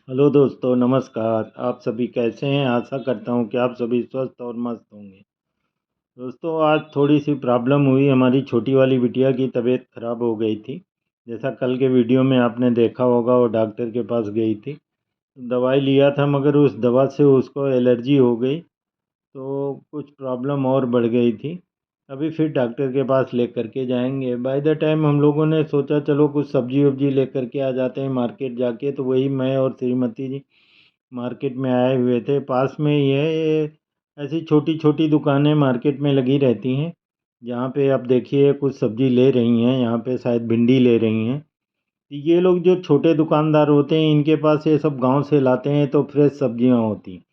Hello दोस्तों, नमस्कार। आप सभी कैसे हैं? आशा करता हूं कि आप सभी स्वस्थ और मस्त होंगे। दोस्तों, आज थोड़ी सी प्रॉब्लम हुई। हमारी छोटी वाली बिटिया की तबीयत खराब हो गई थी। जैसा कल के वीडियो में आपने देखा होगा, वो डॉक्टर के पास गई थी। दवाई लिया था, मगर उस दवा से उसको एलर्जी हो गई, तो कुछ प्रॉब्लम और बढ़ गई थी। अभी फिर डॉक्टर के पास लेकर के जाएंगे। बाय द टाइम हम लोगों ने सोचा चलो कुछ सब्जी वब्जी लेकर के आ जाते हैं मार्केट जाके। तो वही मैं और श्रीमती जी मार्केट में आए हुए थे। पास में ही है ये। ऐसी छोटी छोटी दुकानें मार्केट में लगी रहती हैं, जहाँ पे आप देखिए कुछ सब्जी ले रही हैं। यहाँ पे शायद भिंडी ले रही हैं। ये लोग जो छोटे दुकानदार होते हैं, इनके पास ये सब गांव से लाते हैं, तो फ्रेश सब्जियां होती हैं।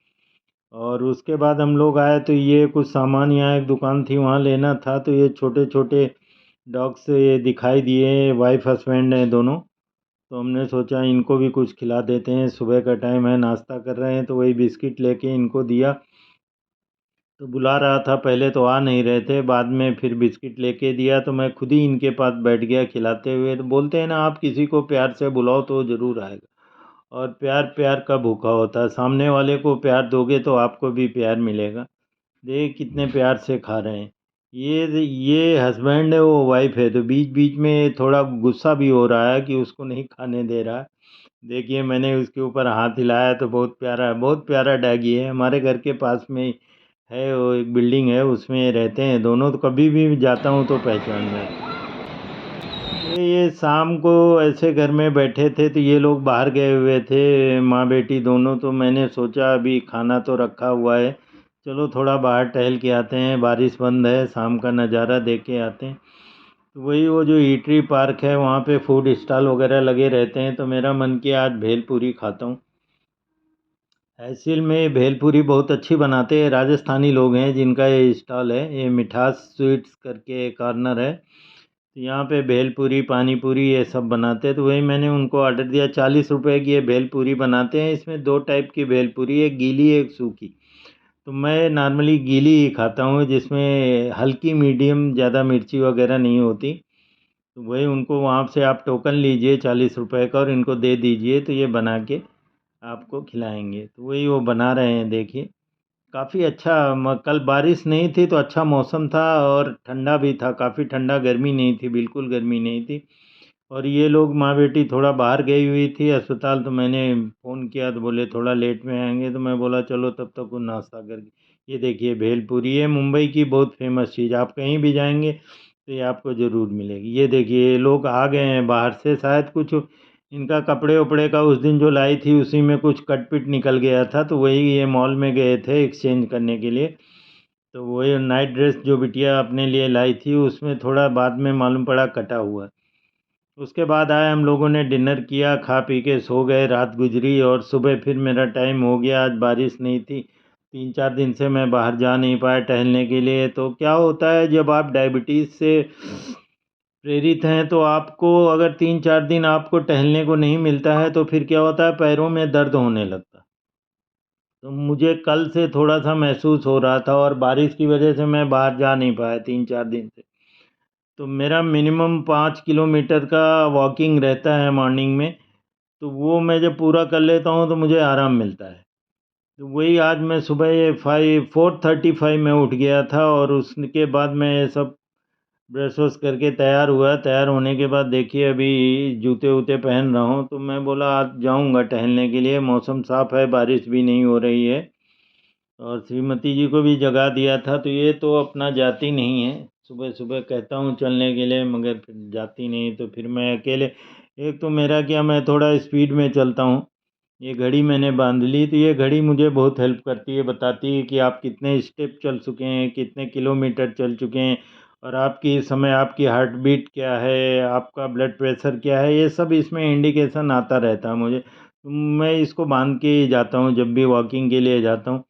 और उसके बाद हम लोग आए तो ये कुछ सामान, यहाँ एक दुकान थी वहाँ लेना था। तो ये छोटे छोटे डॉग्स ये दिखाई दिए। वाइफ हस्बैंड हैं दोनों। तो हमने सोचा इनको भी कुछ खिला देते हैं। सुबह का टाइम है, नाश्ता कर रहे हैं, तो वही बिस्किट लेके इनको दिया। तो बुला रहा था, पहले तो आ नहीं रहे थे, बाद में फिर बिस्किट लेके दिया। तो मैं खुद ही इनके पास बैठ गया खिलाते हुए। तो बोलते हैं ना, आप किसी को प्यार से बुलाओ तो ज़रूर आएगा। और प्यार प्यार का भूखा होता है। सामने वाले को प्यार दोगे तो आपको भी प्यार मिलेगा। देख कितने प्यार से खा रहे हैं। ये हस्बैंड है, वो वाइफ है। तो बीच बीच में थोड़ा गुस्सा भी हो रहा है कि उसको नहीं खाने दे रहा है। देखिए, मैंने उसके ऊपर हाथ हिलाया तो बहुत प्यारा, बहुत प्यारा डैगी है। हमारे घर के पास में ही है, वो एक बिल्डिंग है, उसमें रहते हैं दोनों। तो कभी भी जाता हूँ तो पहचान जाते हैं। ये शाम को ऐसे घर में बैठे थे, तो ये लोग बाहर गए हुए थे, माँ बेटी दोनों। तो मैंने सोचा अभी खाना तो रखा हुआ है, चलो थोड़ा बाहर टहल के आते हैं। बारिश बंद है, शाम का नज़ारा देख के आते हैं। तो वही वो जो ईटरी पार्क है, वहाँ पे फूड स्टॉल वगैरह लगे रहते हैं। तो मेरा मन किया आज भेलपूरी खाता हूँ। तहसील में भेलपूरी बहुत अच्छी बनाते हैं। राजस्थानी लोग हैं जिनका ये स्टॉल है। ये मिठास स्वीट्स करके कॉर्नर है। तो यहाँ पे भेलपूरी, पानी पूरी ये सब बनाते हैं। तो वही मैंने उनको ऑर्डर दिया। 40 रुपए की ये भेलपूरी बनाते हैं। इसमें दो टाइप की भेलपूरी, एक गीली एक सूखी। तो मैं नॉर्मली गीली ही खाता हूँ, जिसमें हल्की मीडियम, ज़्यादा मिर्ची वगैरह नहीं होती। तो वही उनको वहाँ से आप टोकन लीजिए 40 रुपए का, और इनको दे दीजिए, तो ये बना के आपको खिलाएंगे। तो वही वो बना रहे हैं, देखिए। काफ़ी अच्छा। कल बारिश नहीं थी तो अच्छा मौसम था, और ठंडा भी था, काफ़ी ठंडा। गर्मी नहीं थी, बिल्कुल गर्मी नहीं थी। और ये लोग माँ बेटी थोड़ा बाहर गई हुई थी अस्पताल। तो मैंने फ़ोन किया तो बोले थोड़ा लेट में आएंगे। तो मैं बोला चलो तब तक वो नाश्ता करके। ये देखिए भेलपूरी है, मुंबई की बहुत फेमस चीज़। आप कहीं भी जाएंगे तो ये आपको ज़रूर मिलेगी। ये देखिए, ये लोग आ गए हैं बाहर से, शायद कुछ इनका कपड़े उपड़े का उस दिन जो लाई थी उसी में कुछ कटपिट निकल गया था। तो वही ये मॉल में गए थे एक्सचेंज करने के लिए। तो वही नाइट ड्रेस जो बिटिया अपने लिए लाई थी, उसमें थोड़ा बाद में मालूम पड़ा कटा हुआ। उसके बाद आए, हम लोगों ने डिनर किया, खा पी के सो गए। रात गुजरी और सुबह फिर मेरा टाइम हो गया। आज बारिश नहीं थी, 3-4 दिन से मैं बाहर जा नहीं पाया टहलने के लिए। तो क्या होता है, जब आप डायबिटीज़ से प्रेरित हैं, तो आपको अगर 3-4 दिन आपको टहलने को नहीं मिलता है, तो फिर क्या होता है, पैरों में दर्द होने लगता है। तो मुझे कल से थोड़ा सा महसूस हो रहा था, और बारिश की वजह से मैं बाहर जा नहीं पाया 3-4 दिन से। तो मेरा मिनिमम 5 किलोमीटर का वॉकिंग रहता है मॉर्निंग में। तो वो मैं जब पूरा कर लेता हूँ तो मुझे आराम मिलता है। तो वही आज मैं सुबह ये 4:35 में उठ गया था, और उसके बाद मैं ये सब ब्रश वश करके तैयार हुआ। तैयार होने के बाद देखिए अभी जूते वूते पहन रहा हूँ। तो मैं बोला आज जाऊँगा टहलने के लिए। मौसम साफ़ है, बारिश भी नहीं हो रही है। और श्रीमती जी को भी जगा दिया था। तो ये तो अपना जाती नहीं है। सुबह सुबह कहता हूँ चलने के लिए, मगर फिर जाती नहीं। तो फिर मैं अकेले, एक तो मेरा क्या, मैं थोड़ा स्पीड में चलता हूँ। ये घड़ी मैंने बांध ली, तो ये घड़ी मुझे बहुत हेल्प करती है। बताती है कि आप कितने स्टेप चल चुके हैं, कितने किलोमीटर चल चुके हैं, और आपकी इस समय आपकी हार्ट बीट क्या है, आपका ब्लड प्रेशर क्या है, ये सब इसमें इंडिकेशन आता रहता है मुझे। तो मैं इसको बांध के ही जाता हूँ जब भी वॉकिंग के लिए जाता हूँ।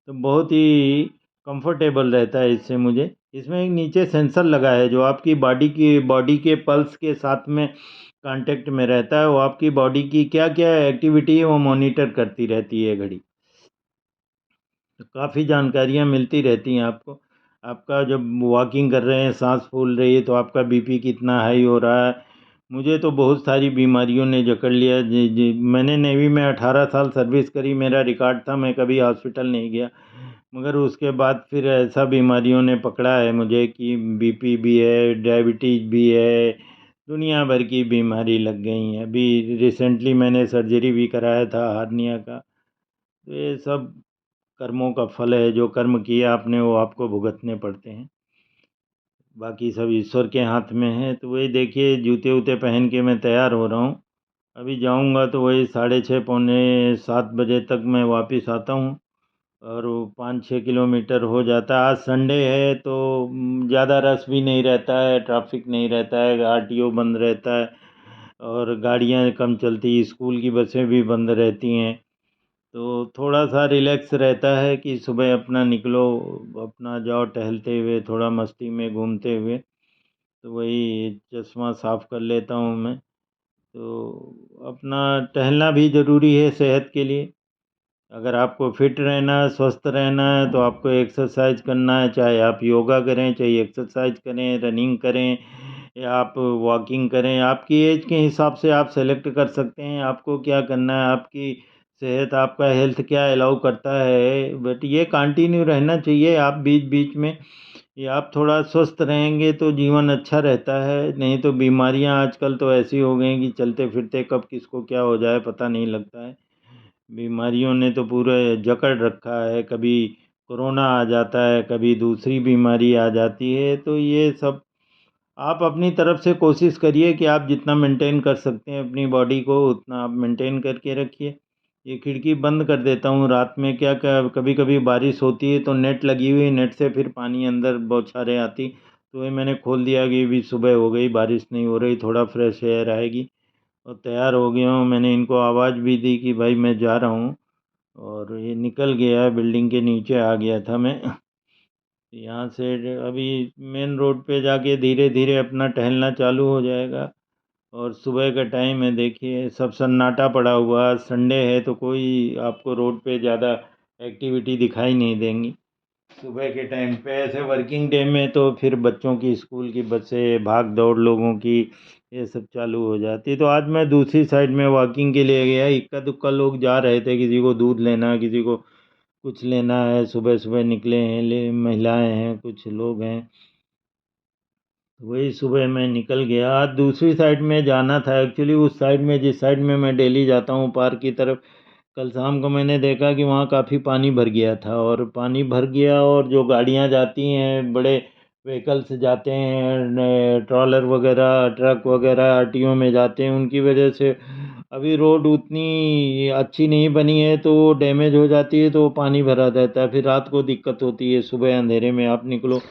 तो बहुत ही कंफर्टेबल रहता है इससे मुझे। इसमें एक नीचे सेंसर लगा है, जो आपकी बॉडी के पल्स के साथ में कांटेक्ट में रहता है। वो आपकी बॉडी की क्या क्या एक्टिविटी है वो मॉनिटर करती रहती है घड़ी। तो काफ़ी जानकारियाँ मिलती रहती हैं आपको। आपका जब वॉकिंग कर रहे हैं, सांस फूल रही है, तो आपका बीपी कितना हाई हो रहा है, मुझे तो बहुत सारी बीमारियों ने जकड़ लिया। मैंने नेवी में 18 साल सर्विस करी, मेरा रिकॉर्ड था, मैं कभी हॉस्पिटल नहीं गया। मगर उसके बाद फिर ऐसा बीमारियों ने पकड़ा है मुझे कि बीपी भी है, डायबिटीज़ भी है, दुनिया भर की बीमारी लग गई है। अभी रिसेंटली मैंने सर्जरी भी कराया था हार्निया का। तो ये सब कर्मों का फल है, जो कर्म किया आपने वो आपको भुगतने पड़ते हैं, बाकी सब ईश्वर के हाथ में है। तो वही देखिए, जूते वूते पहन के मैं तैयार हो रहा हूँ, अभी जाऊँगा तो वही 6:30 पौने 7 बजे तक मैं वापस आता हूँ। और वो 5-6 किलोमीटर हो जाता है। आज संडे है तो ज़्यादा रश भी नहीं रहता है, ट्रैफिक नहीं रहता है, आरटीओ बंद रहता है और गाड़ियाँ कम चलती, स्कूल की बसें भी बंद रहती हैं। तो थोड़ा सा रिलैक्स रहता है कि सुबह अपना निकलो, अपना जाओ टहलते हुए, थोड़ा मस्ती में घूमते हुए। तो वही चश्मा साफ़ कर लेता हूँ मैं। तो अपना टहलना भी ज़रूरी है सेहत के लिए। अगर आपको फिट रहना है, स्वस्थ रहना है, तो आपको एक्सरसाइज करना है, चाहे आप योगा करें, चाहे एक्सरसाइज करें, रनिंग करें या आप वॉकिंग करें। आपकी एज के हिसाब से आप सेलेक्ट कर सकते हैं आपको क्या करना है, आपकी सेहत, आपका हेल्थ क्या अलाउ करता है। बट ये कंटिन्यू रहना चाहिए। आप बीच बीच में ये आप थोड़ा स्वस्थ रहेंगे तो जीवन अच्छा रहता है, नहीं तो बीमारियां आजकल तो ऐसी हो गई कि चलते फिरते कब किसको क्या हो जाए पता नहीं लगता है। बीमारियों ने तो पूरे जकड़ रखा है, कभी कोरोना आ जाता है, कभी दूसरी बीमारी आ जाती है। तो ये सब आप अपनी तरफ से कोशिश करिए कि आप जितना मेंटेन कर सकते हैं अपनी बॉडी को उतना आप मेंटेन करके रखिए। ये खिड़की बंद कर देता हूँ रात में, क्या क्या कभी कभी बारिश होती है तो नेट लगी हुई, नेट से फिर पानी अंदर बौछारें आती, तो ये मैंने खोल दिया कि भी सुबह हो गई, बारिश नहीं हो रही, थोड़ा फ्रेश एयर आएगी। और तैयार हो गया हूँ, मैंने इनको आवाज़ भी दी कि भाई मैं जा रहा हूँ। और ये निकल गया, बिल्डिंग के नीचे आ गया था मैं। यहाँ से अभी मेन रोड पे जाके धीरे धीरे अपना टहलना चालू हो जाएगा। और सुबह का टाइम है, देखिए सब सन्नाटा पड़ा हुआ, संडे है तो कोई आपको रोड पे ज़्यादा एक्टिविटी दिखाई नहीं देंगी सुबह के टाइम पे। ऐसे वर्किंग डे में तो फिर बच्चों की स्कूल की बसें, भाग दौड़ लोगों की, ये सब चालू हो जाती। तो आज मैं दूसरी साइड में वॉकिंग के लिए गया, इक्का दुक्का लोग जा रहे थे, किसी को दूध लेना, किसी को कुछ लेना है, सुबह सुबह निकले हैं, महिलाएं हैं, कुछ लोग हैं। वही सुबह मैं निकल गया, आज दूसरी साइड में जाना था एक्चुअली, उस साइड में जिस साइड में मैं डेली जाता हूँ पार्क की तरफ। कल शाम को मैंने देखा कि वहाँ काफ़ी पानी भर गया था, और पानी भर गया और जो गाड़ियाँ जाती हैं, बड़े व्हीकल्स जाते हैं, ट्रॉलर वगैरह, ट्रक वगैरह आरटीओ में जाते हैं, उनकी वजह से अभी रोड उतनी अच्छी नहीं बनी है, तो वो डैमेज हो जाती है, तो वो पानी भरा रहता है, फिर रात को दिक्कत होती है। सुबह अंधेरे में आप निकलो,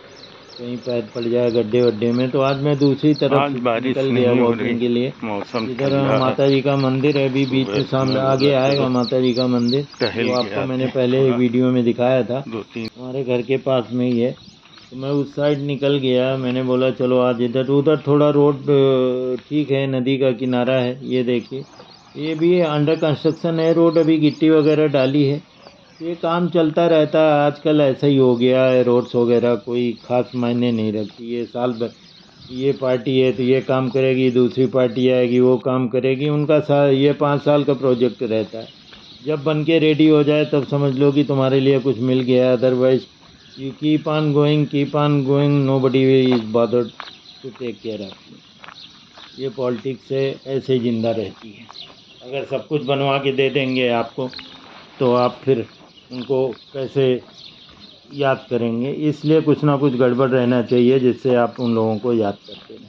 कहीं पैर पड़ जाए गड्ढे वड्ढे में। तो आज मैं दूसरी तरफ आज बारिश निकल गया नहीं हो रही, वॉकिंग के लिए। मौसम इधर ठंडा है। माता जी का मंदिर है, अभी बीच में सुबह सामने मैं आगे बोला आएगा चलो माता जी का मंदिर, टहल जो के आपको आते मैंने हैं पहले थोड़ा, वीडियो में दिखाया था, 2-3। हमारे घर के पास में ही है। तो मैं उस साइड निकल गया, मैंने बोला चलो आज इधर उधर थोड़ा रोड ठीक है, नदी का किनारा है, ये देखिए ये भी अंडर कंस्ट्रक्शन है रोड, अभी गिट्टी वगैरह डाली है। ये काम चलता रहता है, आजकल ऐसा ही हो गया है, रोड्स वगैरह कोई खास मायने नहीं रखती। ये साल भर ये पार्टी है तो ये काम करेगी, दूसरी पार्टी आएगी वो काम करेगी, उनका ये 5 साल का प्रोजेक्ट रहता है। जब बन के रेडी हो जाए तब समझ लो कि तुम्हारे लिए कुछ मिल गया, otherwise you keep on going, nobody is bothered to take care of you. ये पॉलिटिक्स है, ऐसे जिंदा रहती है। अगर सब कुछ बनवा के दे देंगे आपको तो आप फिर उनको कैसे याद करेंगे। इसलिए कुछ ना कुछ गड़बड़ रहना चाहिए जिससे आप उन लोगों को याद करते रहें।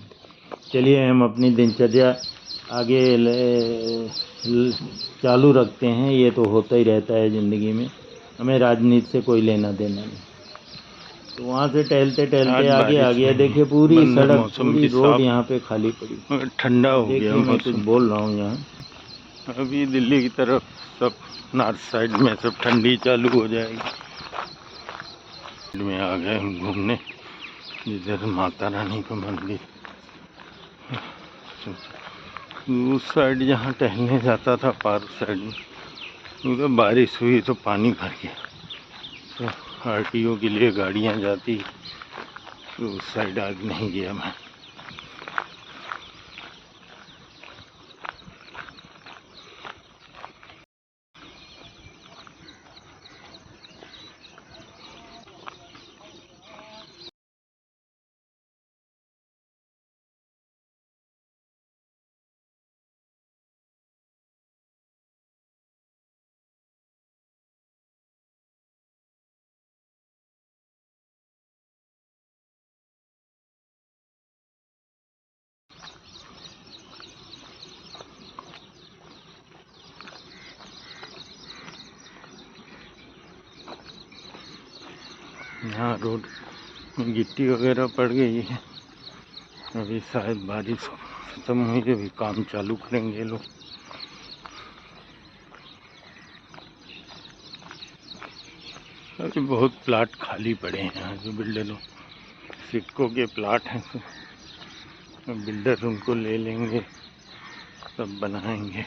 चलिए हम अपनी दिनचर्या आगे चालू रखते हैं, ये तो होता ही रहता है ज़िंदगी में, हमें राजनीति से कोई लेना देना नहीं। तो वहाँ से टहलते टहलते आज आगे आ बारिश गया, नहीं है, देखिए पूरी बंद है, सड़क, मौसम पूरी भी रोड साफ, यहाँ पे खाली पड़ी। मगर ठंडा अब हो गया देखिए मैं कुछ मौसम। बोल रहा हूँ यहाँ। अभी दिल्ली की तरफ सब नॉर्थ साइड में सब ठंडी चालू हो जाएगी। में आ गए हम घूमने, जिधर माता रानी का मंदिर, उस साइड जहाँ टहलने जाता था पार्क साइड में, उधर बारिश हुई तो पानी भर गया, तो आरटीओ के लिए गाड़ियाँ जाती, तो उस साइड आज नहीं गया मैं। यहाँ रोड में गिट्टी वगैरह पड़ गई है। अभी शायद बारिश खत्म हुई, अभी काम चालू करेंगे लोग। अभी बहुत प्लाट खाली पड़े हैं यहाँ जो बिल्डरों सिडको के प्लाट हैं, तो बिल्डर उनको ले लेंगे, सब बनाएंगे।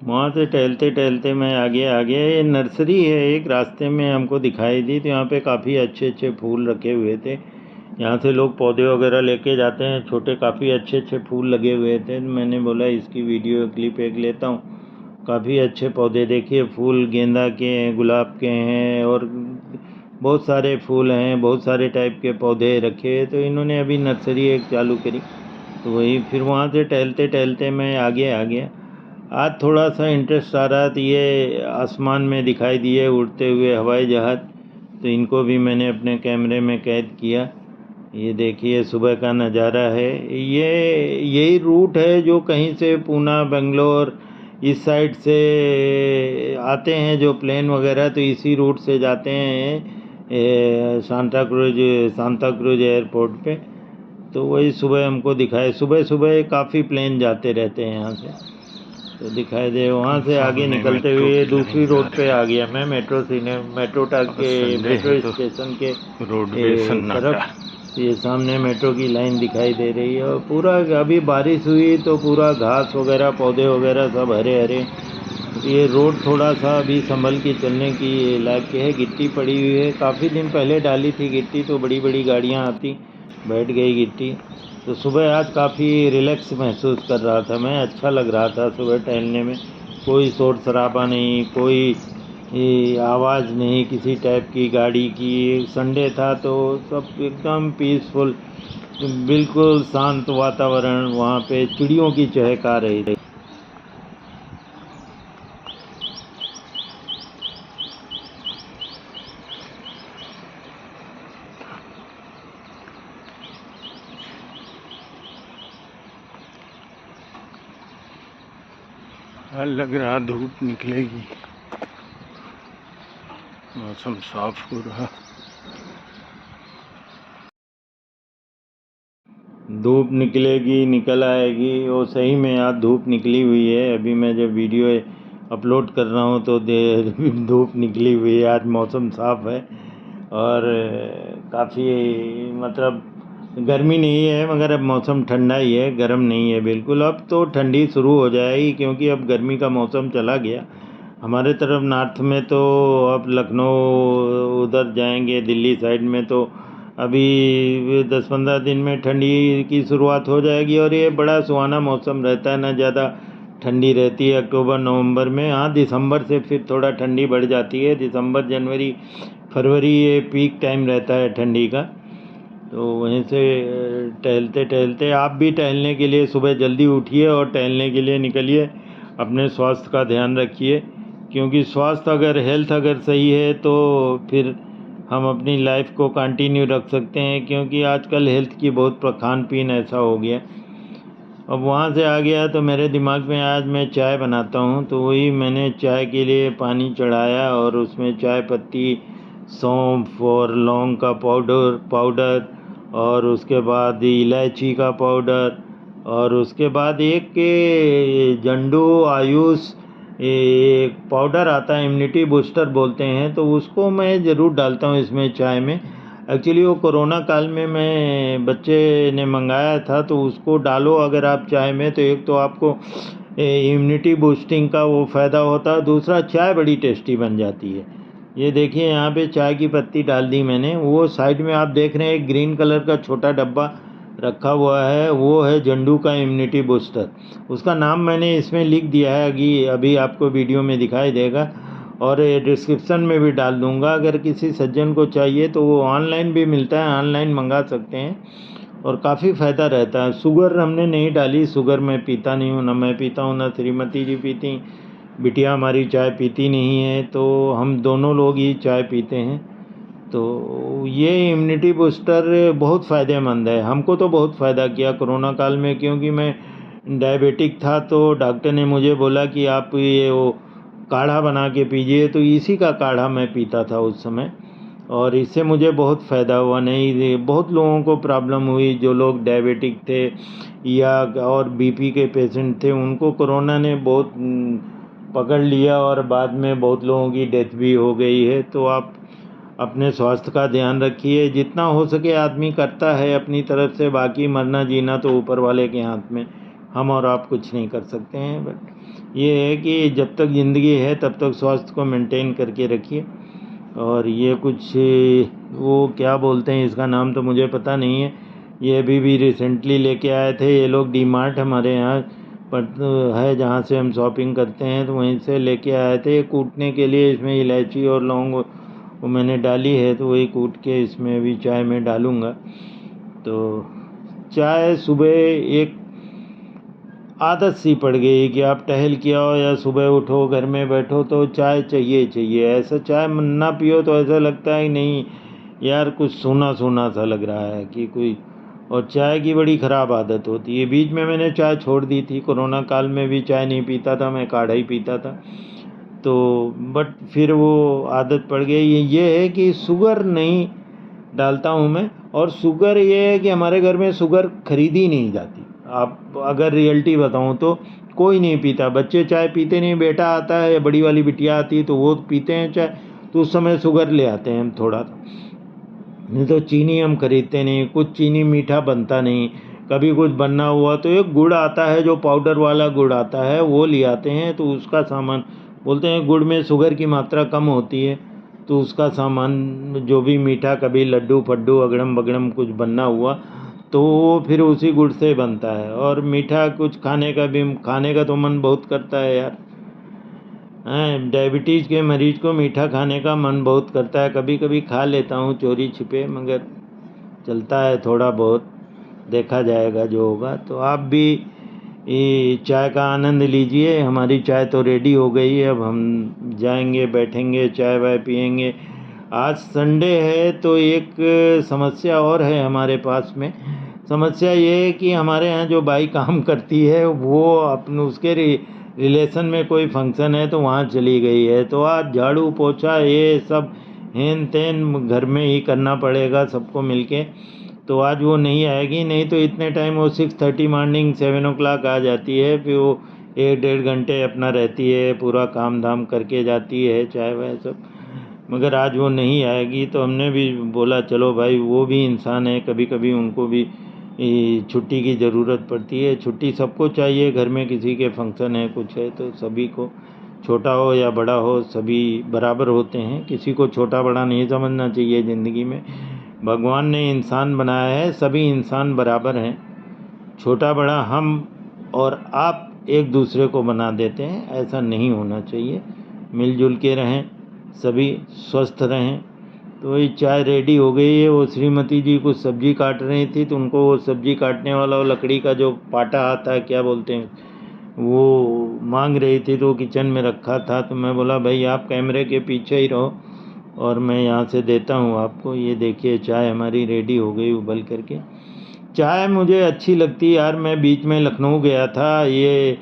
वहाँ से टहलते टहलते मैं आगे आ गया। ये नर्सरी है, एक रास्ते में हमको दिखाई दी, तो यहाँ पे काफ़ी अच्छे अच्छे फूल रखे हुए थे। यहाँ से लोग पौधे वगैरह लेके जाते हैं, छोटे काफ़ी अच्छे अच्छे फूल लगे हुए थे। मैंने बोला इसकी वीडियो क्लिप एक लेता हूँ। काफ़ी अच्छे पौधे देखिए, फूल गेंदा के हैं, गुलाब के हैं, और बहुत सारे फूल हैं, बहुत सारे टाइप के पौधे रखे। तो इन्होंने अभी नर्सरी एक चालू करी, तो वही फिर वहाँ से टहलते टहलते मैं आगे आ गया। आज थोड़ा सा इंटरेस्ट आ रहा था, ये आसमान में दिखाई दिए उड़ते हुए हवाई जहाज़, तो इनको भी मैंने अपने कैमरे में कैद किया। ये देखिए सुबह का नज़ारा है। ये यही रूट है जो कहीं से पूना, बेंगलोर इस साइड से आते हैं जो प्लेन वगैरह, तो इसी रूट से जाते हैं सांता क्रूज एयरपोर्ट पे। तो वही सुबह हमको दिखाए, सुबह सुबह काफ़ी प्लेन जाते रहते हैं यहाँ से, तो दिखाई दे। वहाँ से आगे निकलते हुए दूसरी रोड पे आ गया मैं, मेट्रो स्टेशन के तरफ। ये सामने मेट्रो की लाइन दिखाई दे रही है, और पूरा अभी बारिश हुई तो पूरा घास वगैरह, पौधे वगैरह सब हरे हरे। ये रोड थोड़ा सा अभी संभल के चलने की लायक है। गिट्टी पड़ी हुई है, काफ़ी दिन पहले डाली थी गिट्टी, तो बड़ी बड़ी गाड़ियाँ आती, बैठ गई गिट्टी। तो सुबह आज काफ़ी रिलैक्स महसूस कर रहा था मैं, अच्छा लग रहा था सुबह टहलने में। कोई शोर शराबा नहीं, कोई आवाज़ नहीं किसी टाइप की गाड़ी की। संडे था तो सब एकदम पीसफुल, बिल्कुल शांत वातावरण। वहाँ पे चिड़ियों की चहक आ रही थी। लग रहा धूप निकलेगी, मौसम साफ हो रहा। धूप निकलेगी, निकल आएगी, वो सही में आज धूप निकली हुई है। अभी मैं जब वीडियो अपलोड कर रहा हूँ तो धूप निकली हुई है। आज मौसम साफ है और काफ़ी मतलब गर्मी नहीं है, मगर अब मौसम ठंडा ही है, गर्म नहीं है बिल्कुल। अब तो ठंडी शुरू हो जाएगी क्योंकि अब गर्मी का मौसम चला गया। हमारे तरफ नॉर्थ में तो अब लखनऊ उधर जाएंगे, दिल्ली साइड में तो अभी 10-15 दिन में ठंडी की शुरुआत हो जाएगी। और ये बड़ा सुहाना मौसम रहता है, ना ज़्यादा ठंडी रहती है अक्टूबर नवंबर में। हाँ, दिसंबर से फिर थोड़ा ठंडी बढ़ जाती है। दिसंबर, जनवरी, फरवरी ये पीक टाइम रहता है ठंडी का। तो वहीं से टहलते टहलते आप भी टहलने के लिए सुबह जल्दी उठिए और टहलने के लिए निकलिए। अपने स्वास्थ्य का ध्यान रखिए, क्योंकि स्वास्थ्य अगर हेल्थ अगर सही है तो फिर हम अपनी लाइफ को कंटिन्यू रख सकते हैं। क्योंकि आजकल हेल्थ की बहुत खान पीन ऐसा हो गया। अब वहाँ से आ गया तो मेरे दिमाग में आज मैं चाय बनाता हूँ, तो वही मैंने चाय के लिए पानी चढ़ाया और उसमें चाय पत्ती, सौंफ और लौंग का पाउडर और उसके बाद इलायची का पाउडर, और उसके बाद एक जंडू आयुष एक पाउडर आता है, इम्यूनिटी बूस्टर बोलते हैं, तो उसको मैं ज़रूर डालता हूँ इसमें चाय में। एक्चुअली वो कोरोना काल में मैं बच्चे ने मंगाया था, तो उसको डालो अगर आप चाय में, तो एक तो आपको इम्यूनिटी बूस्टिंग का वो फ़ायदा होता है, दूसरा चाय बड़ी टेस्टी बन जाती है। ये देखिए यहाँ पे चाय की पत्ती डाल दी मैंने। वो साइड में आप देख रहे हैं एक ग्रीन कलर का छोटा डब्बा रखा हुआ है, वो है जंडू का इम्यूनिटी बूस्टर। उसका नाम मैंने इसमें लिख दिया है, अभी आपको वीडियो में दिखाई देगा और डिस्क्रिप्शन में भी डाल दूंगा। अगर किसी सज्जन को चाहिए तो वो ऑनलाइन भी मिलता है, ऑनलाइन मंगा सकते हैं और काफ़ी फ़ायदा रहता है। शुगर हमने नहीं डाली, शुगर मैं पीता नहीं हूँ, ना मैं पीता हूँ ना श्रीमती जी पीती, बिटिया हमारी चाय पीती नहीं है, तो हम दोनों लोग ही चाय पीते हैं। तो ये इम्यूनिटी बूस्टर बहुत फ़ायदेमंद है। हमको तो बहुत फ़ायदा किया कोरोना काल में, क्योंकि मैं डायबिटिक था तो डॉक्टर ने मुझे बोला कि आप ये वो काढ़ा बना के पीजिए, तो इसी का काढ़ा मैं पीता था उस समय, और इससे मुझे बहुत फ़ायदा हुआ। नहीं, बहुत लोगों को प्रॉब्लम हुई, जो लोग डायबिटिक थे या और बीपी के पेशेंट थे, उनको कोरोना ने बहुत पकड़ लिया और बाद में बहुत लोगों की डेथ भी हो गई है। तो आप अपने स्वास्थ्य का ध्यान रखिए, जितना हो सके आदमी करता है अपनी तरफ से, बाकी मरना जीना तो ऊपर वाले के हाथ में, हम और आप कुछ नहीं कर सकते हैं। बट ये है कि जब तक ज़िंदगी है तब तक स्वास्थ्य को मेंटेन करके रखिए। और ये कुछ वो क्या बोलते हैं, इसका नाम तो मुझे पता नहीं है, ये अभी भी रिसेंटली लेके आए थे ये लोग, डी मार्ट हमारे यहाँ पर है जहाँ से हम शॉपिंग करते हैं, तो वहीं से लेके आए थे कूटने के लिए। इसमें इलायची और लौंग वो मैंने डाली है, तो वही कूट के इसमें भी चाय में डालूँगा। तो चाय सुबह एक आदत सी पड़ गई कि आप टहल के आओ या सुबह उठो घर में बैठो तो चाय चाहिए चाहिए। ऐसा चाय ना पियो तो ऐसा लगता है नहीं यार, कुछ सूना सूना सा लग रहा है कि कोई, और चाय की बड़ी ख़राब आदत होती है। बीच में मैंने चाय छोड़ दी थी, कोरोना काल में भी चाय नहीं पीता था, मैं काढ़ा ही पीता था। तो बट फिर वो आदत पड़ गई। ये है कि शुगर नहीं डालता हूँ मैं, और शुगर ये है कि हमारे घर में शुगर खरीदी नहीं जाती। आप अगर रियलिटी बताऊँ तो कोई नहीं पीता, बच्चे चाय पीते नहीं, बेटा आता है या बड़ी वाली बिटिया आती है तो वो पीते हैं चाय, तो उस समय शुगर ले आते हैं हम थोड़ा, नहीं तो चीनी हम खरीदते नहीं। कुछ चीनी मीठा बनता नहीं, कभी कुछ बनना हुआ तो एक गुड़ आता है, जो पाउडर वाला गुड़ आता है वो ले आते हैं, तो उसका सामान बोलते हैं गुड़ में शुगर की मात्रा कम होती है, तो उसका सामान जो भी मीठा, कभी लड्डू फड्डू अगड़म बगड़म कुछ बनना हुआ तो वो फिर उसी गुड़ से बनता है। और मीठा कुछ खाने का तो मन बहुत करता है यार, हैं, डायबिटीज़ के मरीज़ को मीठा खाने का मन बहुत करता है। कभी कभी खा लेता हूँ चोरी छिपे, मगर चलता है थोड़ा बहुत, देखा जाएगा जो होगा। तो आप भी ये चाय का आनंद लीजिए। हमारी चाय तो रेडी हो गई है, अब हम जाएंगे बैठेंगे चाय वाय पियेंगे। आज संडे है तो एक समस्या और है हमारे पास में। समस्या ये है कि हमारे यहाँ जो बाई काम करती है वो अपने उसके रिलेशन में कोई फंक्शन है तो वहाँ चली गई है, तो आज झाड़ू पोछा ये सब हेन तेन घर में ही करना पड़ेगा सबको मिलके। तो आज वो नहीं आएगी, नहीं तो इतने टाइम वो 6:30 मॉर्निंग 7 o'clock आ जाती है, फिर वो 1-1.5 घंटे अपना रहती है, पूरा काम धाम करके जाती है, चाय वाय सब। मगर आज वो नहीं आएगी, तो हमने भी बोला चलो भाई, वो भी इंसान है, कभी कभी उनको भी छुट्टी की ज़रूरत पड़ती है। छुट्टी सबको चाहिए, घर में किसी के फंक्शन है कुछ है तो सभी को, छोटा हो या बड़ा हो सभी बराबर होते हैं, किसी को छोटा बड़ा नहीं समझना चाहिए ज़िंदगी में। भगवान ने इंसान बनाया है, सभी इंसान बराबर हैं, छोटा बड़ा हम और आप एक दूसरे को बना देते हैं, ऐसा नहीं होना चाहिए। मिलजुल के रहें, सभी स्वस्थ रहें। तो ये चाय रेडी हो गई है। वो श्रीमती जी कुछ सब्जी काट रही थी, तो उनको वो सब्जी काटने वाला वो लकड़ी का जो पाटा आता है, क्या बोलते हैं, वो मांग रही थी, तो किचन में रखा था। तो मैं बोला भाई आप कैमरे के पीछे ही रहो और मैं यहाँ से देता हूँ आपको। ये देखिए चाय हमारी रेडी हो गई उबल करके। चाय मुझे अच्छी लगती है यार। मैं बीच में लखनऊ गया था, ये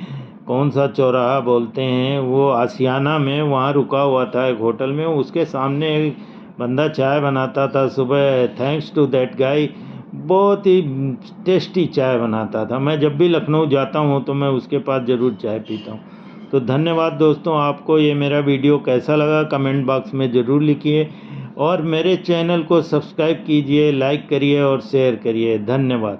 कौन सा चौराहा बोलते हैं वो, आशियाना में, वहाँ रुका हुआ था एक होटल में, उसके सामने एक बंदा चाय बनाता था सुबह, थैंक्स टू दैट गाय, बहुत ही टेस्टी चाय बनाता था। मैं जब भी लखनऊ जाता हूँ तो मैं उसके पास ज़रूर चाय पीता हूँ। तो धन्यवाद दोस्तों, आपको ये मेरा वीडियो कैसा लगा कमेंट बॉक्स में ज़रूर लिखिए, और मेरे चैनल को सब्सक्राइब कीजिए, लाइक करिए और शेयर करिए। धन्यवाद।